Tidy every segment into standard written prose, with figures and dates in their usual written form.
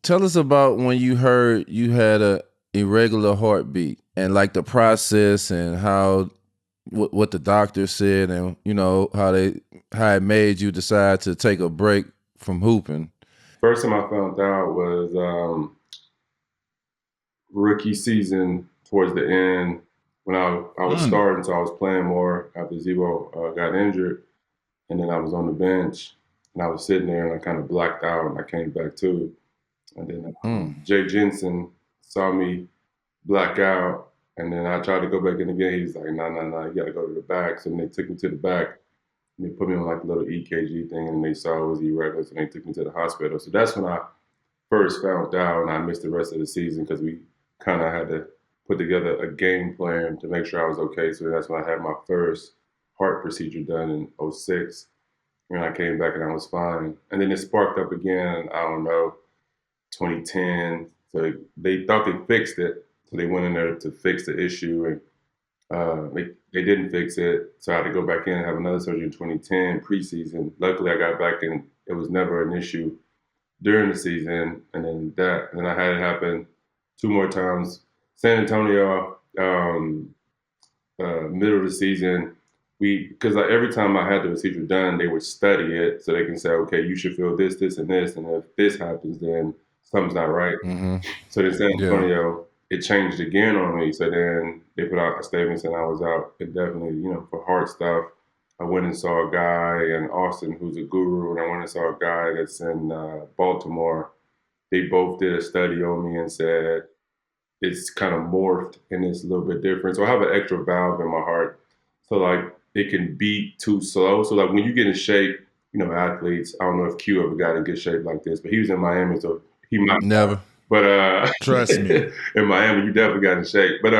Tell us about when you heard you had a irregular heartbeat and like the process and how what the doctor said and how it made you decide to take a break from hooping. First time I found out was rookie season towards the end when I was starting, so I was playing more after Zebo got injured, and then I was on the bench and I was sitting there and I kind of blacked out and I came back to. And then Jay Jensen saw me black out, and then I tried to go back in again. He's like, no, you got to go to the back. So then they took me to the back, and they put me on like a little EKG thing, and they saw it was irregular, so they took me to the hospital. So that's when I first found out, and I missed the rest of the season because we kind of had to put together a game plan to make sure I was okay. So that's when I had my first heart procedure done in 2006. And I came back and I was fine. And then it sparked up again, I don't know, 2010. So they thought they fixed it. So they went in there to fix the issue, and they didn't fix it. So I had to go back in and have another surgery in 2010 preseason. Luckily, I got back and it was never an issue during the season. And then I had it happen 2 more times. San Antonio, middle of the season, because like every time I had the procedure done, they would study it so they can say, okay, you should feel this, this, and this, and if this happens, then something's not right. Mm-hmm. So then San Antonio, it changed again on me. So then they put out a statement saying I was out indefinitely, for heart stuff. I went and saw a guy in Austin who's a guru, and I went and saw a guy that's in Baltimore. They both did a study on me and said it's kind of morphed and it's a little bit different. So I have an extra valve in my heart. So like it can beat too slow. So like when you get in shape, athletes, I don't know if Q ever got in good shape like this, but he was in Miami, so he might never. But trust me, in Miami, you definitely got in shape. But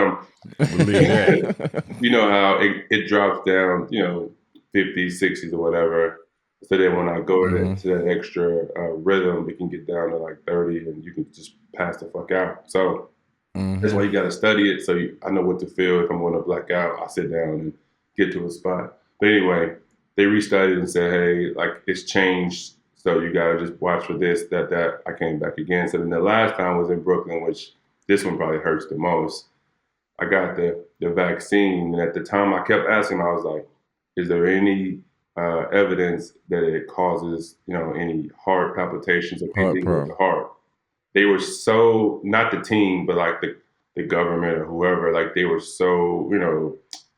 believe that. You know how it drops down, 50s, 60s or whatever. So then when I go to that extra rhythm, it can get down to like 30 and you can just pass the fuck out. So that's why you got to study it. So I know what to feel. If I'm going to black out, I sit down and get to a spot. But anyway, they restudied and said, hey, like it's changed. So you got to just watch for this, that. I came back again. So then the last time was in Brooklyn, which this one probably hurts the most. I got the vaccine. And at the time I kept asking, I was like, is there any evidence that it causes, any heart palpitations or anything with the heart? They were so, not the team, but like the government or whoever, like they were so,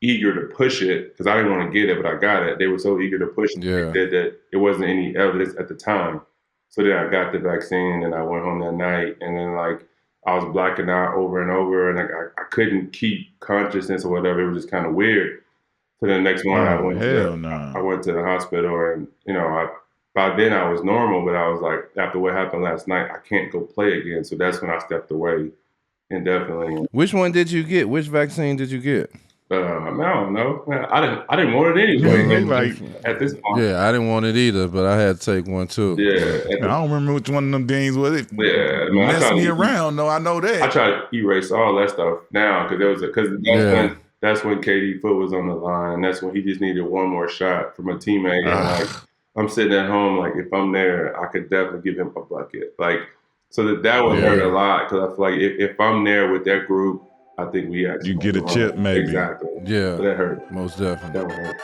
eager to push it because I didn't want to get it, but I got it. They were so eager to push it that it wasn't any evidence at the time. So then I got the vaccine and I went home that night and then like I was blacking out over and over and I couldn't keep consciousness or whatever. It was just kind of weird. So the next morning I went to the hospital and, by then I was normal, but I was like, after what happened last night, I can't go play again. So that's when I stepped away indefinitely. Which one did you get? Which vaccine did you get? I don't know. I didn't want it anyway. At this point. Yeah, I didn't want it either, but I had to take one too. Yeah, I don't remember which one of them things was it. Yeah, messed me around. No, I know that. I try to erase all that stuff now because that's when KD foot was on the line. That's when he just needed one more shot from a teammate. And I'm sitting at home, like if I'm there, I could definitely give him a bucket. Like so that would hurt a lot because I feel like if I'm there with that group. I think we actually you get a chip, maybe. Exactly. Yeah. So that hurt. Most definitely. That would hurt.